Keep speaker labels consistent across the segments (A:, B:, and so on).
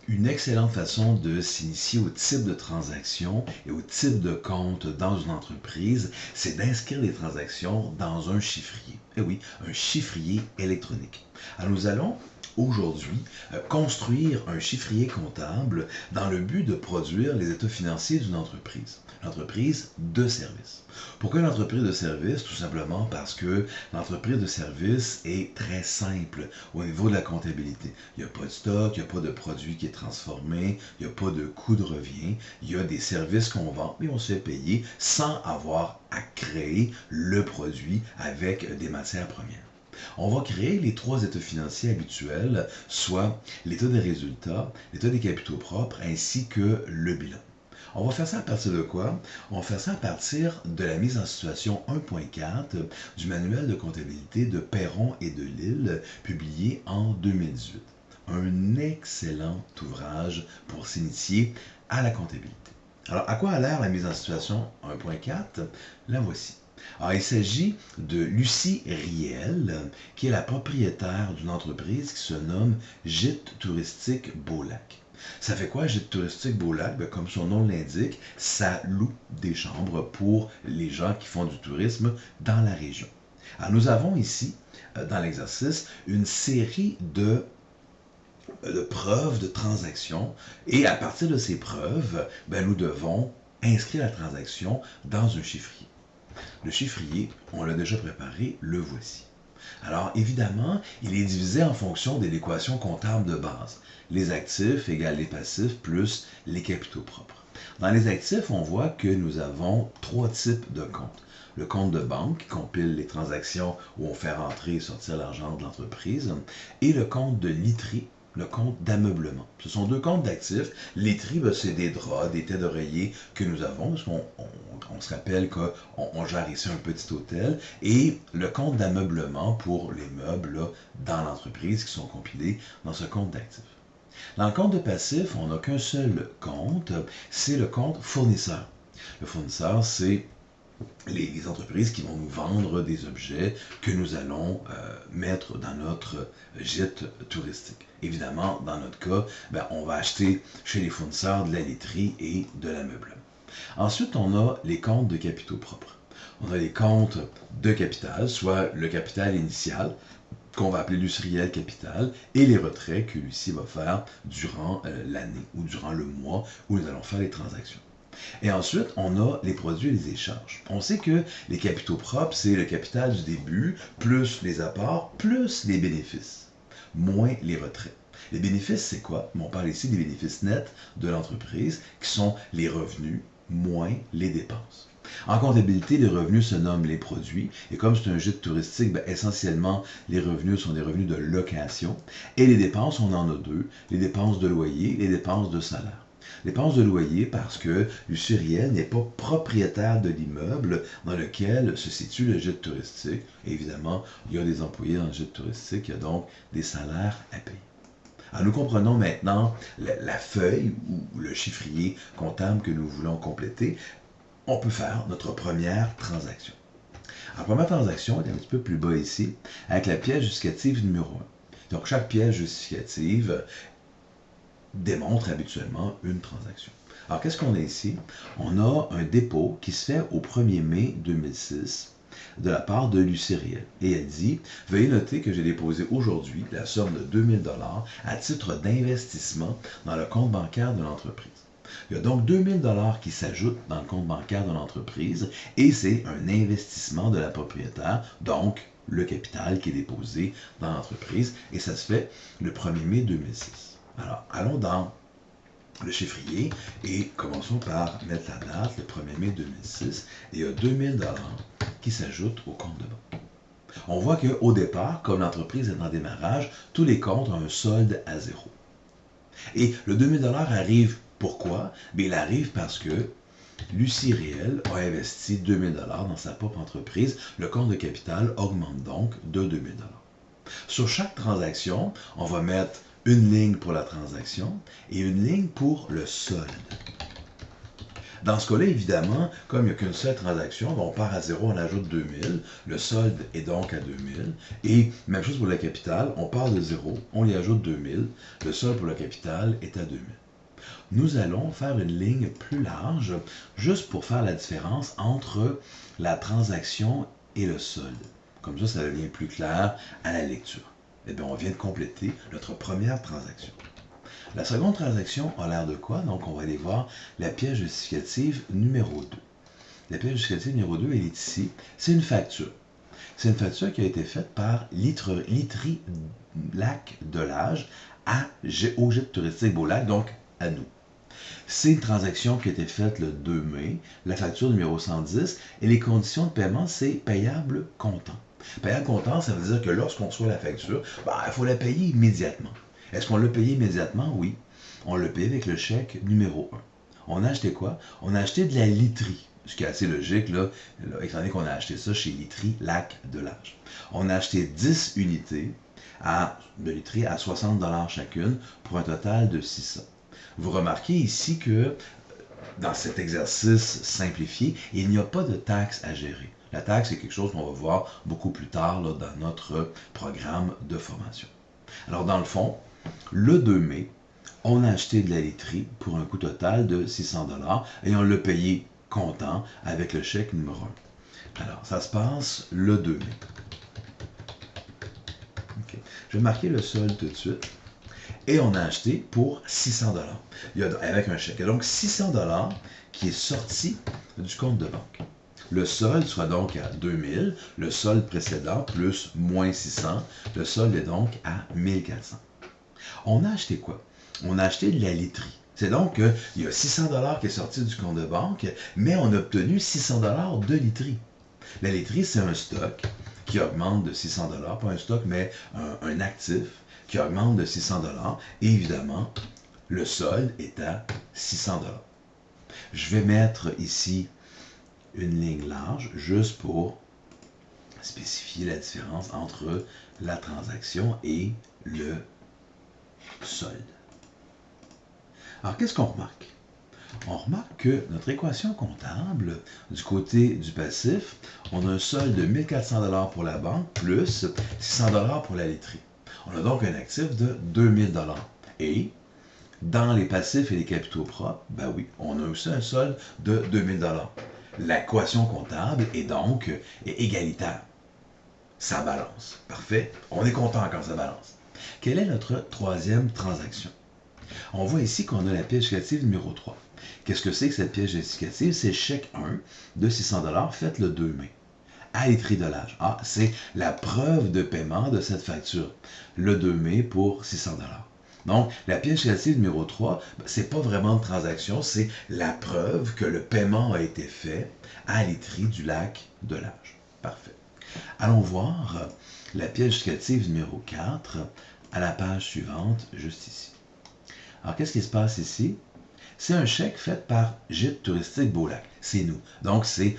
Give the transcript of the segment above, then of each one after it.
A: Une excellente façon de s'initier au type de transaction et au type de compte dans une entreprise, c'est d'inscrire les transactions dans un chiffrier. Eh oui, un chiffrier électronique. Alors nous allons aujourd'hui construire un chiffrier comptable dans le but de produire les états financiers d'une entreprise. L'entreprise de service. Pourquoi une entreprise de service? Tout simplement parce que l'entreprise de service est très simple au niveau de la comptabilité. Il n'y a pas de stock, il n'y a pas de produit qui est transformé, il n'y a pas de coût de revient, il y a des services qu'on vend, mais on se fait payer sans avoir à créer le produit avec des matières premières. On va créer les trois états financiers habituels, soit l'état des résultats, l'état des capitaux propres, ainsi que le bilan. On va faire ça à partir de quoi? On va faire ça à partir de la mise en situation 1.4 du manuel de comptabilité de Perron et de Lille, publié en 2018. Un excellent ouvrage pour s'initier à la comptabilité. Alors, à quoi a l'air la mise en situation 1.4? La voici. Alors, il s'agit de Lucie Riel, qui est la propriétaire d'une entreprise qui se nomme Gîte touristique Beau-Lac. Ça fait quoi, Gîte touristique Beau-Lac? Ben, comme son nom l'indique, ça loue des chambres pour les gens qui font du tourisme dans la région. Alors, nous avons ici, dans l'exercice, une série de preuves de transactions et à partir de ces preuves, ben, nous devons inscrire la transaction dans un chiffrier. Le chiffrier, on l'a déjà préparé, le voici. Alors, évidemment, il est divisé en fonction de l'équation comptable de base. Les actifs égale les passifs plus les capitaux propres. Dans les actifs, on voit que nous avons trois types de comptes. Le compte de banque qui compile les transactions où on fait rentrer et sortir l'argent de l'entreprise, et le compte de literie, le compte d'ameublement. Ce sont deux comptes d'actifs. Literie, c'est des draps, des têtes d'oreiller que nous avons, parce qu'on se rappelle qu'on gère ici un petit hôtel, et le compte d'ameublement pour les meubles là, dans l'entreprise qui sont compilés dans ce compte d'actifs. Dans le compte de passif, on n'a qu'un seul compte, c'est le compte fournisseur. Le fournisseur, c'est les entreprises qui vont nous vendre des objets que nous allons mettre dans notre gîte touristique. Évidemment, dans notre cas, ben, on va acheter chez les fournisseurs de la laiterie et de l'ameublement. Ensuite, on a les comptes de capitaux propres. On a les comptes de capital, soit le capital initial, qu'on va appeler Lucie capital, et les retraits que Lucie va faire durant l'année ou durant le mois où nous allons faire les transactions. Et ensuite, on a les produits et les échanges. On sait que les capitaux propres, c'est le capital du début, plus les apports, plus les bénéfices, moins les retraits. Les bénéfices, c'est quoi? On parle ici des bénéfices nets de l'entreprise, qui sont les revenus moins les dépenses. En comptabilité, les revenus se nomment les produits, et comme c'est un gîte touristique, ben, essentiellement, les revenus sont des revenus de location, et les dépenses, on en a deux, les dépenses de loyer et les dépenses de salaire. Dépenses de loyer parce que Lucie Riel n'est pas propriétaire de l'immeuble dans lequel se situe le gîte touristique. Et évidemment, il y a des employés dans le gîte touristique, il y a donc des salaires à payer. Alors nous comprenons maintenant la feuille ou le chiffrier comptable que nous voulons compléter. On peut faire notre première transaction. La première transaction est un petit peu plus bas ici, avec la pièce justificative numéro 1. Donc chaque pièce justificative démontre habituellement une transaction. Alors, qu'est-ce qu'on a ici? On a un dépôt qui se fait au 1er mai 2006 de la part de Lucie Riel. Et elle dit, veuillez noter que j'ai déposé aujourd'hui la somme de 2000 $ à titre d'investissement dans le compte bancaire de l'entreprise. Il y a donc 2000 $ qui s'ajoutent dans le compte bancaire de l'entreprise et c'est un investissement de la propriétaire, donc le capital qui est déposé dans l'entreprise et ça se fait le 1er mai 2006. Alors, allons dans le chiffrier et commençons par mettre la date, le 1er mai 2006, et il y a 2000 $ qui s'ajoutent au compte de banque. On voit qu'au départ, comme l'entreprise est en démarrage, tous les comptes ont un solde à zéro. Et le 2000 $ arrive pourquoi? Bien, il arrive parce que Lucie Riel a investi 2000 $ dans sa propre entreprise. Le compte de capital augmente donc de 2000 $. Sur chaque transaction, on va mettre une ligne pour la transaction et une ligne pour le solde. Dans ce cas-là, évidemment, comme il n'y a qu'une seule transaction, ben, on part à 0, on ajoute 2000, le solde est donc à 2000, et même chose pour le capital, on part de 0, on y ajoute 2000, le solde pour le capital est à 2000. Nous allons faire une ligne plus large, juste pour faire la différence entre la transaction et le solde. Comme ça devient plus clair à la lecture. Eh bien, on vient de compléter notre première transaction. La seconde transaction a l'air de quoi? Donc, on va aller voir la pièce justificative numéro 2. La pièce justificative numéro 2, elle est ici. C'est une facture. C'est une facture qui a été faite par Literie Lac de l'Âge au gîte touristique Beau-Lac, donc à nous. C'est une transaction qui a été faite le 2 mai, la facture numéro 110, et les conditions de paiement, c'est payable comptant. Payable comptant, ça veut dire que lorsqu'on reçoit la facture, il faut la payer immédiatement. Est-ce qu'on l'a payé immédiatement? Oui. On l'a payé avec le chèque numéro 1. On a acheté quoi? On a acheté de la literie. Ce qui est assez logique, là étant donné qu'on a acheté ça chez Literie Lac de l'Âge. On a acheté 10 unités de literie à 60 $ chacune pour un total de 600. Vous remarquez ici que dans cet exercice simplifié, il n'y a pas de taxe à gérer. La taxe, c'est quelque chose qu'on va voir beaucoup plus tard là, dans notre programme de formation. Alors, dans le fond, le 2 mai, on a acheté de la laiterie pour un coût total de 600 $ et on l'a payé comptant avec le chèque numéro 1. Alors, ça se passe le 2 mai. Okay. Je vais marquer le solde tout de suite. Et on a acheté pour 600 $ avec un chèque. Et donc 600 $ qui est sorti du compte de banque. Le solde sera donc à 2000, le solde précédent plus moins 600, le solde est donc à 1400. On a acheté quoi? On a acheté de la literie. C'est donc qu'il y a 600 $ qui est sorti du compte de banque, mais on a obtenu 600 $ de literie. La literie, c'est un stock qui augmente de 600 $, pas un stock, mais un actif qui augmente de 600 $. Et évidemment, le solde est à 600 $. Je vais mettre ici une ligne large juste pour spécifier la différence entre la transaction et le solde. Alors, qu'est-ce qu'on remarque? On remarque que notre équation comptable, du côté du passif, on a un solde de 1400 $ pour la banque plus 600 $ pour la laiterie. On a donc un actif de 2000 $. Et dans les passifs et les capitaux propres, ben oui, on a aussi un solde de 2000 $. L'équation comptable est donc égalitaire. Ça balance. Parfait. On est content quand ça balance. Quelle est notre troisième transaction? On voit ici qu'on a la pièce justificative numéro 3. Qu'est-ce que c'est que cette pièce justificative? C'est le chèque 1 de 600 $ fait le 2 mai. À Literie de l'Âge. Ah, c'est la preuve de paiement de cette facture. Le 2 mai pour 600 $. Donc, la pièce justificative numéro 3, c'est pas vraiment de transaction, c'est la preuve que le paiement a été fait à Literie du Lac de l'Âge. Parfait. Allons voir la pièce justificative numéro 4 à la page suivante, juste ici. Alors, qu'est-ce qui se passe ici? C'est un chèque fait par Gîte touristique Beau-Lac. C'est nous. Donc, c'est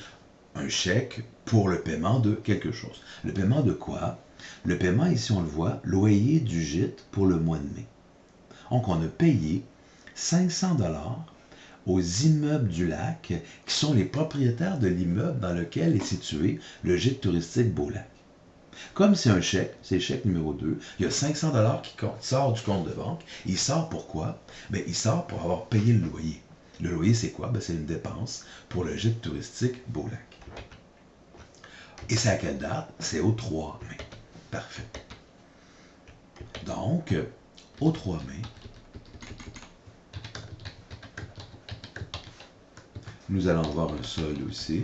A: un chèque pour le paiement de quelque chose. Le paiement de quoi? Le paiement, ici, on le voit, loyer du gîte pour le mois de mai. Donc, on a payé 500 $ aux immeubles du lac, qui sont les propriétaires de l'immeuble dans lequel est situé le gîte touristique Beau-Lac. Comme c'est un chèque, c'est le chèque numéro 2, il y a 500 $ qui sort du compte de banque. Il sort pourquoi? Bien, il sort pour avoir payé le loyer. Le loyer, c'est quoi? Bien, c'est une dépense pour le gîte touristique Beau-Lac. Et c'est à quelle date? C'est au 3 mai. Parfait. Donc, au 3 mai, nous allons avoir un solde aussi.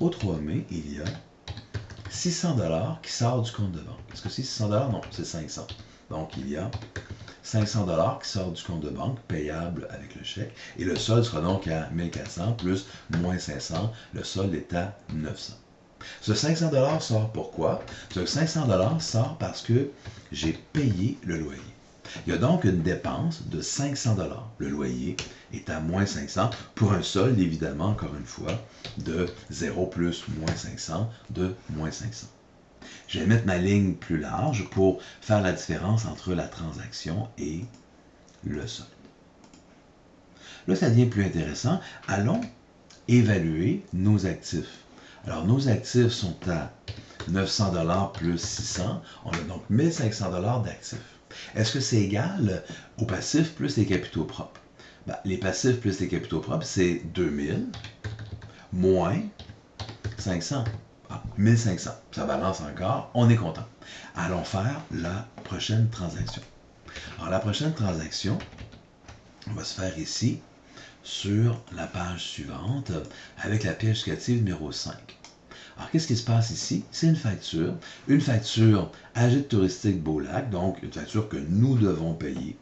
A: Au 3 mai, il y a 600 $ qui sort du compte de banque. Est-ce que c'est 600 $? Non, c'est 500. Donc, il y a 500 $ qui sort du compte de banque, payable avec le chèque. Et le solde sera donc à 1400 plus moins 500. Le solde est à 900. Ce 500 $ sort pourquoi? Ce 500 $ sort parce que j'ai payé le loyer. Il y a donc une dépense de 500 $. Le loyer est à moins 500 pour un solde, évidemment, encore une fois, de 0 plus moins 500 de moins 500. Je vais mettre ma ligne plus large pour faire la différence entre la transaction et le solde. Là, ça devient plus intéressant. Allons évaluer nos actifs. Alors, nos actifs sont à 900 $ plus 600. On a donc 1500 $ d'actifs. Est-ce que c'est égal aux passifs plus les capitaux propres? Ben, les passifs plus les capitaux propres, c'est 2000 moins 500. Ah, 1500. Ça balance encore. On est content. Allons faire la prochaine transaction. Alors, la prochaine transaction va se faire ici sur la page suivante avec la pièce justificative numéro 5. Alors, qu'est-ce qui se passe ici? C'est une facture à Gîte touristique Beau-Lac, donc une facture que nous devons payer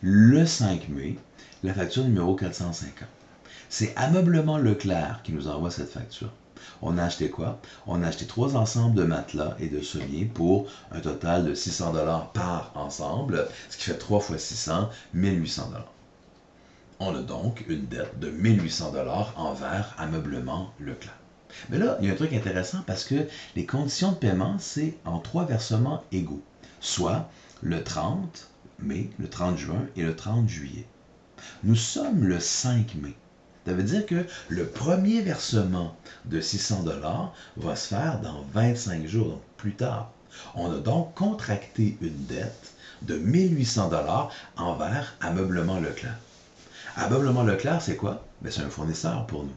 A: le 5 mai, la facture numéro 450. C'est Ameublement Leclerc qui nous envoie cette facture. On a acheté quoi? On a acheté 3 ensembles de matelas et de sommiers pour un total de 600 $ par ensemble, ce qui fait 3 fois 600, 1800 $. On a donc une dette de 1800 $ envers Ameublement Leclerc. Mais là, il y a un truc intéressant parce que les conditions de paiement, c'est en 3 versements égaux, soit le 30 mai, le 30 juin et le 30 juillet. Nous sommes le 5 mai. Ça veut dire que le premier versement de 600 $ va se faire dans 25 jours, donc plus tard. On a donc contracté une dette de 1800 $ envers Ameublement Leclerc. Ameublement Leclerc, c'est quoi? Ben, c'est un fournisseur pour nous.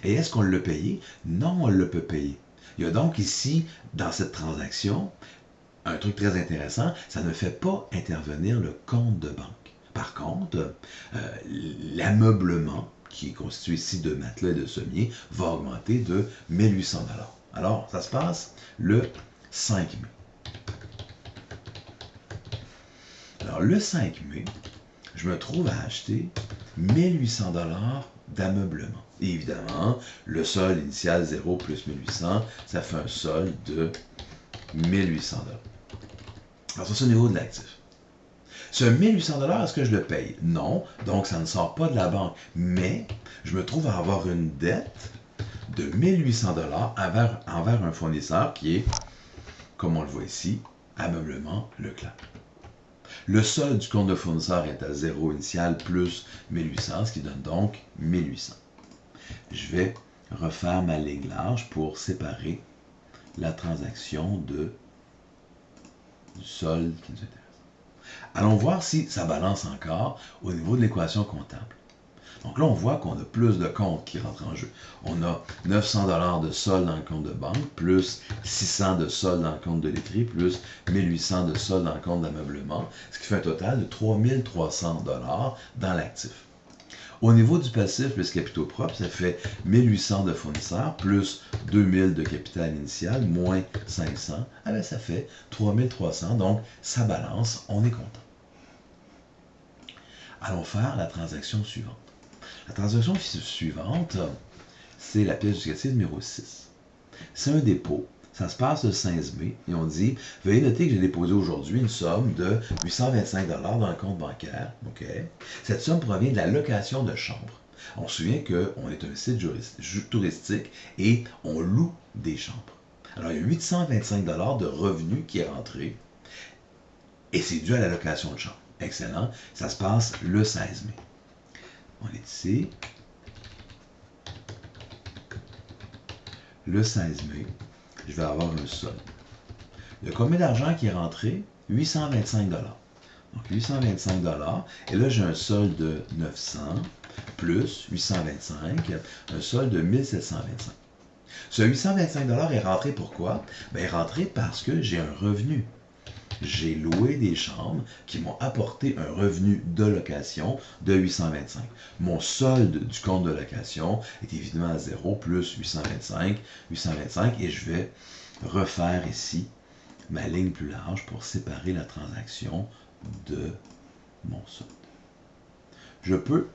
A: Et est-ce qu'on l'a payé? Non, on le peut payer. Il y a donc ici, dans cette transaction, un truc très intéressant, ça ne fait pas intervenir le compte de banque. Par contre, l'ameublement, qui est constitué ici de matelas et de sommiers, va augmenter de 1800 $. Alors, ça se passe le 5 mai. Alors, le 5 mai, je me trouve à acheter 1800 $ d'ameublement. Et évidemment, le solde initial 0 plus 1800, ça fait un solde de 1800 $. Alors, ça, c'est au niveau de l'actif. Ce 1800 $, est-ce que je le paye? Non, donc ça ne sort pas de la banque. Mais je me trouve à avoir une dette de 1800 $ envers un fournisseur qui est, comme on le voit ici, Ameublement Leclerc. Le solde du compte de fournisseur est à 0 initial plus 1800, ce qui donne donc 1800. Je vais refaire ma ligne large pour séparer la transaction du solde qui nous intéresse. Allons voir si ça balance encore au niveau de l'équation comptable. Donc là, on voit qu'on a plus de comptes qui rentrent en jeu. On a 900 $ de solde dans le compte de banque, plus 600 de solde dans le compte de laiterie, plus 1800 de solde dans le compte d'ameublement, ce qui fait un total de 3300 $ dans l'actif. Au niveau du passif, plus capitaux propres, ça fait 1800 de fournisseurs, plus 2000 de capital initial, moins 500. Ah ben, ça fait 3300, donc ça balance, on est content. Allons faire la transaction suivante. La transaction suivante, c'est la pièce justificative numéro 6. C'est un dépôt. Ça se passe le 16 mai et on dit « Veuillez noter que j'ai déposé aujourd'hui une somme de 825 $ dans le compte bancaire. Okay. Cette somme provient de la location de chambre. » On se souvient qu'on est un site touristique et on loue des chambres. Alors, il y a 825 $ de revenus qui est rentré et c'est dû à la location de chambre. Excellent. Ça se passe le 16 mai. On est ici. Le 16 mai, je vais avoir un solde. Il y a combien d'argent qui est rentré? 825 $. Donc 825 $. Et là, j'ai un solde de 900 plus 825, un solde de 1725. Ce 825 $ est rentré pourquoi? Bien, il est rentré parce que j'ai un revenu. J'ai loué des chambres qui m'ont apporté un revenu de location de 825. Mon solde du compte de location est évidemment à 0 plus 825, et je vais refaire ici ma ligne plus large pour séparer la transaction de mon solde. Je peux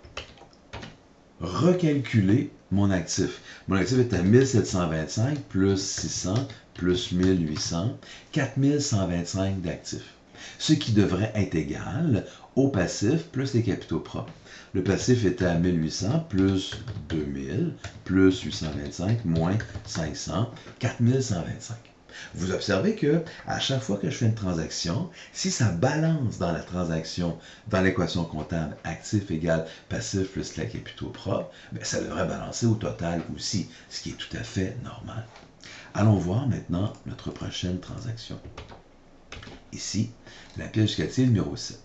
A: recalculer mon actif. Mon actif est à 1725 plus 600 plus 1800, 4125 d'actifs. Ce qui devrait être égal au passif plus les capitaux propres. Le passif était à 1800 plus 2000 plus 825 moins 500, 4125. Vous observez que à chaque fois que je fais une transaction, si ça balance dans la transaction, dans l'équation comptable, actif égale passif plus la capitaux propres, bien, ça devrait balancer au total aussi, ce qui est tout à fait normal. Allons voir maintenant notre prochaine transaction. Ici, la pièce justificative numéro 7.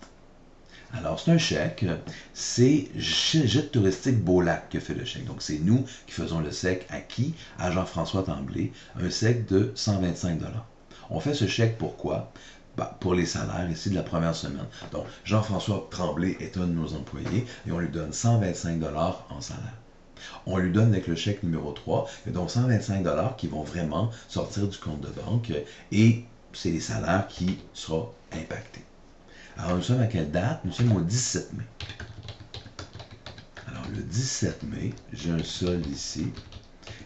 A: Alors, c'est un chèque, c'est Gîte touristique Beau-Lac qui fait le chèque. Donc, c'est nous qui faisons le chèque à qui? À Jean-François Tremblay, un chèque de 125 $. On fait ce chèque pourquoi? Pour les salaires ici de la première semaine. Donc, Jean-François Tremblay est un de nos employés et on lui donne 125 $ en salaire. On lui donne avec le chèque numéro 3, et donc 125 $ qui vont vraiment sortir du compte de banque et c'est les salaires qui seront impactés. Alors, nous sommes à quelle date? Nous sommes au 17 mai. Alors, le 17 mai, j'ai un solde ici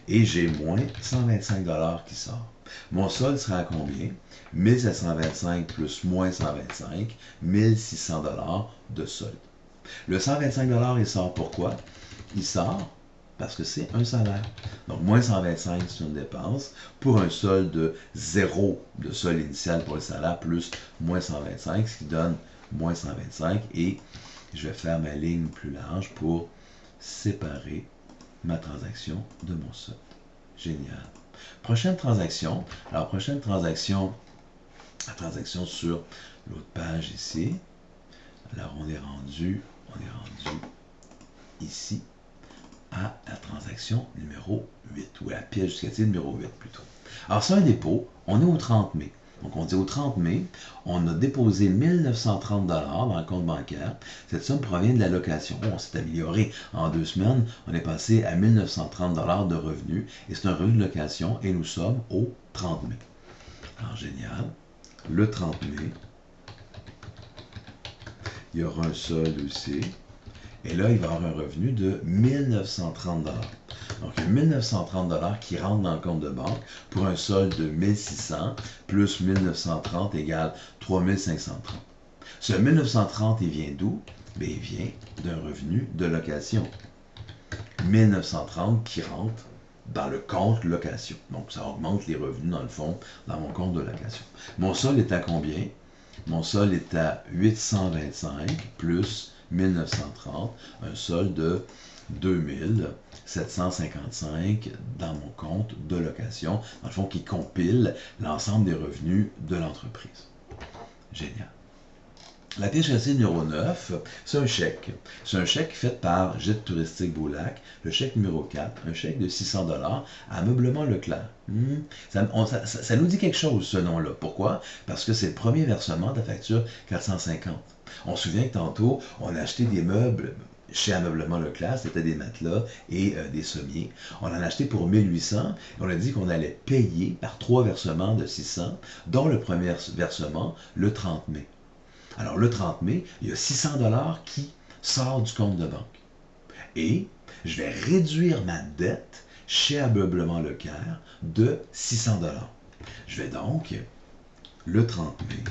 A: et j'ai moins 125 $ qui sort. Mon solde sera à combien? 1725 plus moins 125, 1600 $ de solde. Le 125 $, il sort pourquoi? Il sort parce que c'est un salaire. Donc, moins 125, c'est une dépense pour un solde de 0 de solde initial pour le salaire, plus moins 125, ce qui donne moins 125. Et je vais faire ma ligne plus large pour séparer ma transaction de mon solde. Génial. Prochaine transaction. Alors, prochaine transaction, la transaction sur l'autre page ici. Alors, on est rendu ici à la transaction numéro 8, ou à la pièce justificative numéro 8 plutôt. Alors, c'est un dépôt, on est au 30 mai. Donc, on dit au 30 mai, on a déposé 1930 $ dans le compte bancaire. Cette somme provient de la location. On s'est amélioré en 2 semaines. On est passé à 1930 $ de revenus. Et c'est un revenu de location et nous sommes au 30 mai. Alors, génial. Le 30 mai, il y aura un solde aussi. Et là, il va y avoir un revenu de 1930 $. Donc, il y a 1930 $ qui rentrent dans le compte de banque pour un solde de 1600 plus 1930 égale 3530. Ce 1930, il vient d'où? Bien, il vient d'un revenu de location. 1930 qui rentre dans le compte location. Donc, ça augmente les revenus, dans le fond, dans mon compte de location. Mon solde est à combien? Mon solde est à 825 plus 1930, un solde de 2755 dans mon compte de location, dans le fond, qui compile l'ensemble des revenus de l'entreprise. Génial. La pièce justificative numéro 9, c'est un chèque. C'est un chèque fait par Gîte touristique Beau-Lac. Le chèque numéro 4, un chèque de 600 $ à Meublement Leclerc. Ça nous dit quelque chose, ce nom-là. Pourquoi? Parce que c'est le premier versement de la facture 450. On se souvient que tantôt, on a acheté des meubles chez Ameublement Leclerc, c'était des matelas et des sommiers. On en a acheté pour 1800 et on a dit qu'on allait payer par 3 versements de 600, dont le premier versement le 30 mai. Alors, le 30 mai, il y a 600 $ qui sort du compte de banque. Et je vais réduire ma dette chez Ameublement Leclerc de 600 $. Je vais donc, le 30 mai,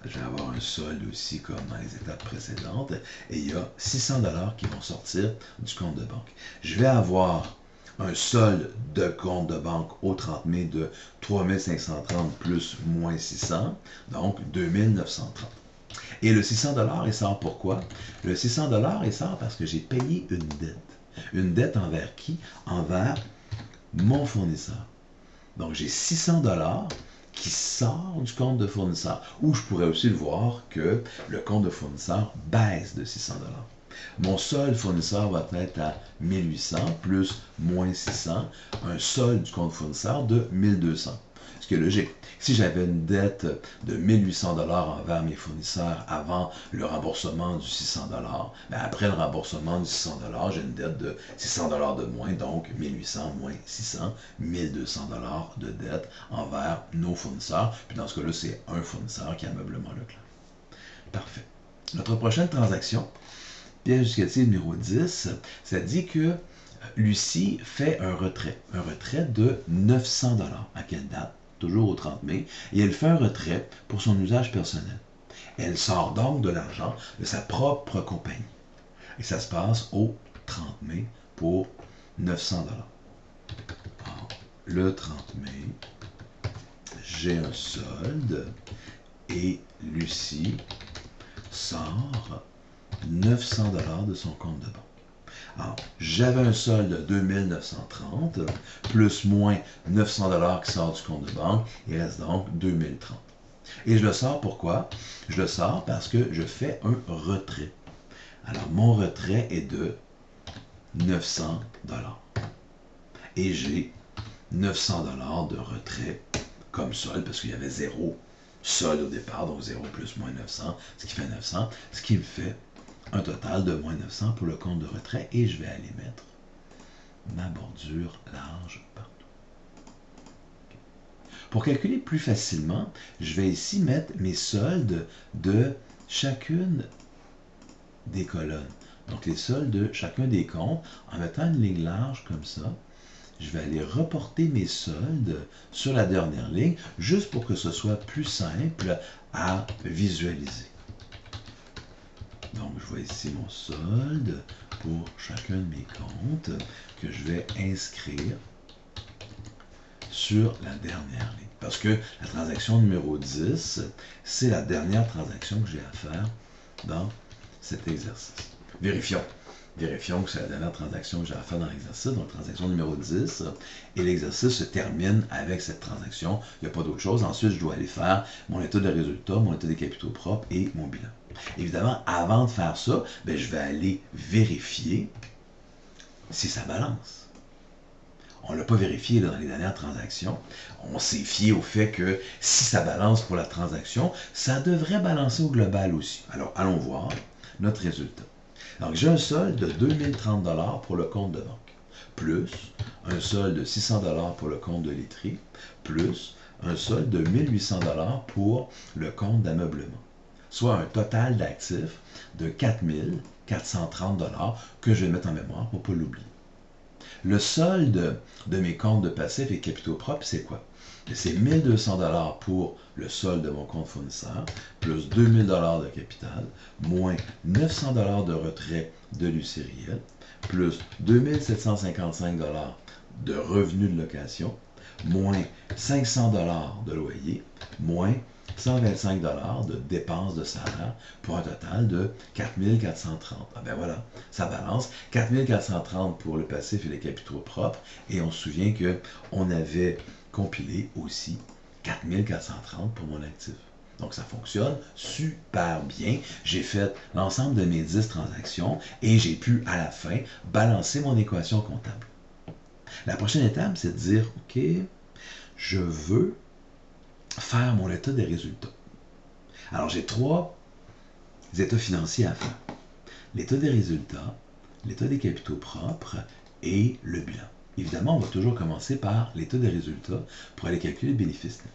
A: je vais avoir un solde aussi comme dans les étapes précédentes, et il y a 600 $ qui vont sortir du compte de banque. Je vais avoir un solde de compte de banque au 30 mai de 3530 plus moins 600, donc 2930. Et le 600 $, il sort pourquoi? Le 600 $, il sort parce que j'ai payé une dette. Une dette envers qui? Envers mon fournisseur. Donc, j'ai 600 $ qui sort du compte de fournisseur. Ou je pourrais aussi le voir que le compte de fournisseur baisse de 600 $. Mon solde fournisseur va être à 1800 plus moins 600, un solde du compte fournisseur de 1200. Ce qui est logique. Si j'avais une dette de 1800 $ envers mes fournisseurs avant le remboursement du 600 $, ben après le remboursement du 600 $, j'ai une dette de 600 $ de moins, donc 1800 moins 600, 1200 $ de dette envers nos fournisseurs. Puis dans ce cas-là, c'est un fournisseur qui est Ameublement Leclerc. Parfait. Notre prochaine transaction, pièce justificative numéro 10, ça dit que Lucie fait un retrait de 900 $. À quelle date? Toujours au 30 mai, et elle fait un retrait pour son usage personnel. Elle sort donc de l'argent de sa propre compagnie. Et ça se passe au 30 mai pour 900 $. le 30 mai, j'ai un solde et Lucie sort 900 $ de son compte de banque. Alors, j'avais un solde de 2930, plus moins 900 $ qui sort du compte de banque, il reste donc 2030. Et je le sors pourquoi? Je le sors parce que je fais un retrait. Alors, mon retrait est de 900 $. Et j'ai 900 $ de retrait comme solde, parce qu'il y avait 0 solde au départ, donc 0 plus moins 900, ce qui fait 900, ce qui me fait un total de moins 900 pour le compte de retrait, et je vais aller mettre ma bordure large partout. Pour calculer plus facilement, je vais ici mettre mes soldes de chacune des colonnes. Donc les soldes de chacun des comptes, en mettant une ligne large comme ça, je vais aller reporter mes soldes sur la dernière ligne, juste pour que ce soit plus simple à visualiser. Donc, je vois ici mon solde pour chacun de mes comptes que je vais inscrire sur la dernière ligne. Parce que la transaction numéro 10, c'est la dernière transaction que j'ai à faire dans cet exercice. Vérifions que c'est la dernière transaction que j'ai à faire dans l'exercice, donc transaction numéro 10, et l'exercice se termine avec cette transaction. Il n'y a pas d'autre chose. Ensuite, je dois aller faire mon état de résultat, mon état des capitaux propres et mon bilan. Évidemment, avant de faire ça, je vais aller vérifier si ça balance. On ne l'a pas vérifié dans les dernières transactions. On s'est fié au fait que si ça balance pour la transaction, ça devrait balancer au global aussi. Alors, allons voir notre résultat. Donc, j'ai un solde de 2030 $ pour le compte de banque, plus un solde de 600 $ pour le compte de laiterie, plus un solde de 1800 $ pour le compte d'ameublement, soit un total d'actifs de 4430 $ que je vais mettre en mémoire pour ne pas l'oublier. Le solde de mes comptes de passifs et capitaux propres, c'est quoi? C'est 1200 $ pour le solde de mon compte fournisseur, plus 2000 $ de capital, moins 900 $ de retrait de l'UCRIL, plus 2755 $ de revenus de location, moins 500 $ de loyer, moins 125 $ de dépenses de salaire pour un total de 4430. Ah ben voilà, ça balance. 4430 pour le passif et les capitaux propres. Et on se souvient qu'on avait compilé aussi 4430 pour mon actif. Donc ça fonctionne super bien. J'ai fait l'ensemble de mes 10 transactions et j'ai pu à la fin balancer mon équation comptable. La prochaine étape, c'est de dire, OK, je veux faire mon état des résultats. Alors, j'ai 3 états financiers à faire. L'état des résultats, l'état des capitaux propres et le bilan. Évidemment, on va toujours commencer par l'état des résultats pour aller calculer le bénéfice net.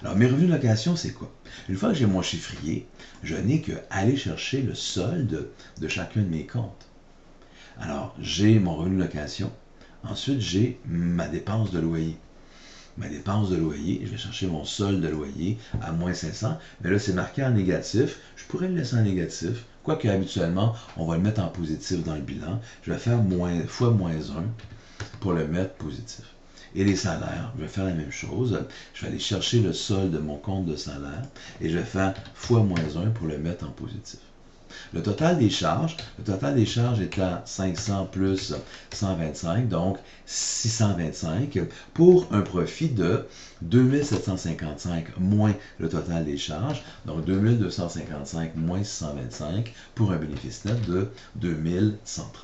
A: Alors, mes revenus de location, c'est quoi? Une fois que j'ai mon chiffrier, je n'ai qu'à aller chercher le solde de chacun de mes comptes. Alors, j'ai mon revenu de location. Ensuite, j'ai ma dépense de loyer. Ma dépense de loyer, je vais chercher mon solde de loyer à moins 500, mais là, c'est marqué en négatif. Je pourrais le laisser en négatif, quoique habituellement, on va le mettre en positif dans le bilan. Je vais faire fois moins 1 pour le mettre positif. Et les salaires, je vais faire la même chose. Je vais aller chercher le solde de mon compte de salaire et je vais faire fois moins 1 pour le mettre en positif. Le total des charges est à 500 plus 125, donc 625, pour un profit de 2755 moins le total des charges, donc 2255 moins 625 pour un bénéfice net de 2130.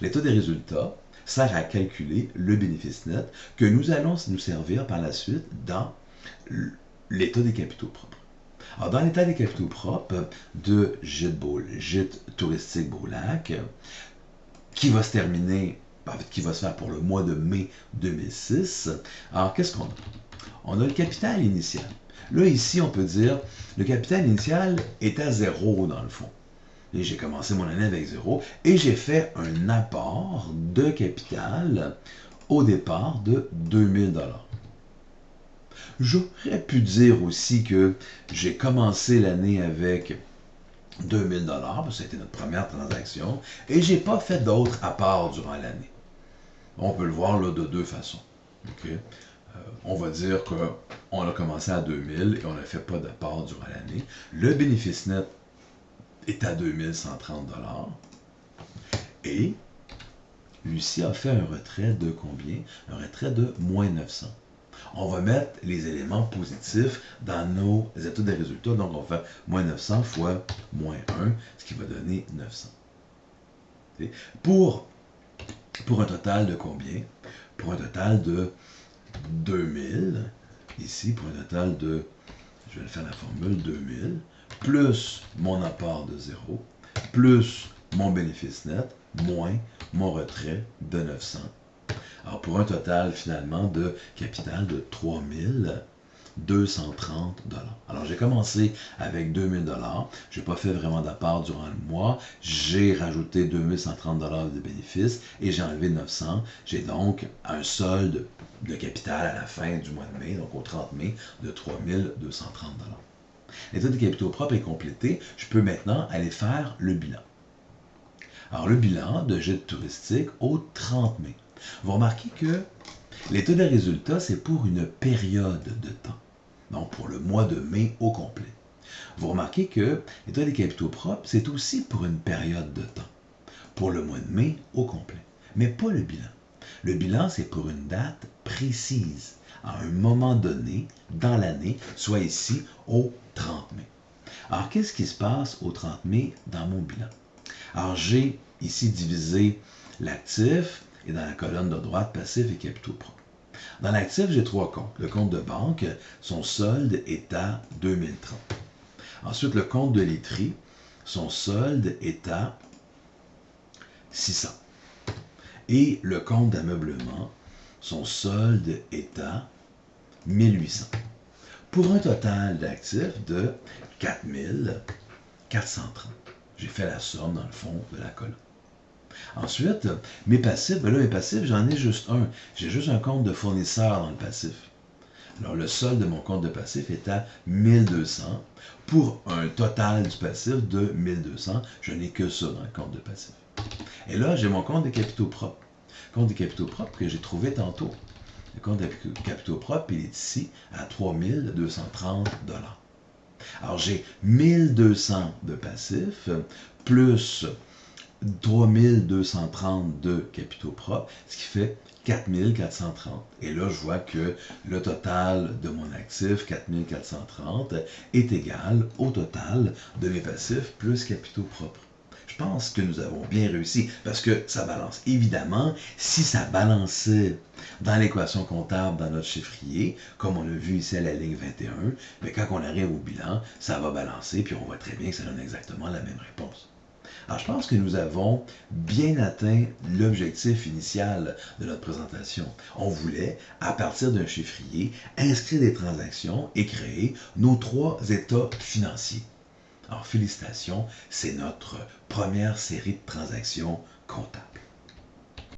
A: L'état des résultats sert à calculer le bénéfice net que nous allons nous servir par la suite dans l'état des capitaux propres. Alors, dans l'état des capitaux propres de Gîte touristique Beau-Lac, qui va se terminer, qui va se faire pour le mois de mai 2006, alors qu'est-ce qu'on a? On a le capital initial. Là, ici, on peut dire, le capital initial est à 0 dans le fond. Et j'ai commencé mon année avec 0 et j'ai fait un apport de capital au départ de 2000 $. J'aurais pu dire aussi que j'ai commencé l'année avec 2000 $, parce que c'était notre première transaction, et j'ai pas fait d'autres apports durant l'année. On peut le voir là, de deux façons. OK? On va dire qu'on a commencé à 2000 et on n'a fait pas d'apport durant l'année. Le bénéfice net est à 2130 $ et Lucie a fait un retrait de combien? Un retrait de moins 900. On va mettre les éléments positifs dans nos états des résultats. Donc, on va faire moins 900 fois moins 1, ce qui va donner 900. Pour un total de combien? Pour un total de 2000, ici, pour un total de, je vais faire la formule, 2000, plus mon apport de 0, plus mon bénéfice net, moins mon retrait de 900. Alors, pour un total, finalement, de capital de 3230 $. Alors, j'ai commencé avec 2000 $. Je n'ai pas fait vraiment d'apport durant le mois. J'ai rajouté 2130 $ de bénéfices et j'ai enlevé 900. J'ai donc un solde de capital à la fin du mois de mai, donc au 30 mai, de 3230 $. L'état des capitaux propres est complété. Je peux maintenant aller faire le bilan. Alors, le bilan de gîte touristique au 30 mai. Vous remarquez que l'état des résultats, c'est pour une période de temps. Donc, pour le mois de mai au complet. Vous remarquez que l'état des capitaux propres, c'est aussi pour une période de temps. Pour le mois de mai au complet. Mais pas le bilan. Le bilan, c'est pour une date précise, à un moment donné, dans l'année, soit ici, au 30 mai. Alors, qu'est-ce qui se passe au 30 mai dans mon bilan? Alors, j'ai ici divisé l'actif et dans la colonne de droite, passif et capitaux propres. Dans l'actif, j'ai 3 comptes. Le compte de banque, son solde est à 2030. Ensuite, le compte de laiterie, son solde est à 600. Et le compte d'ameublement, son solde est à 1800. Pour un total d'actifs de 4430. J'ai fait la somme dans le fond de la colonne. Ensuite, mes passifs, mes passifs, j'en ai juste un. J'ai juste un compte de fournisseur dans le passif. Alors, le solde de mon compte de passif est à 1200 pour un total du passif de 1200. Je n'ai que ça dans le compte de passif. Et là, j'ai mon compte des capitaux propres. Compte des capitaux propres que j'ai trouvé tantôt. Le compte des capitaux propres, il est ici à 3230 $. Alors, j'ai 1200 de passifs plus 3230 de capitaux propres, ce qui fait 4430. Et là, je vois que le total de mon actif, 4430, est égal au total de mes passifs plus capitaux propres. Je pense que nous avons bien réussi parce que ça balance. Évidemment, si ça balançait dans l'équation comptable, dans notre chiffrier, comme on l'a vu ici à la ligne 21, mais quand on arrive au bilan, ça va balancer, puis on voit très bien que ça donne exactement la même réponse. Alors, je pense que nous avons bien atteint l'objectif initial de notre présentation. On voulait, à partir d'un chiffrier, inscrire des transactions et créer nos 3 états financiers. Alors, félicitations, c'est notre première série de transactions comptables.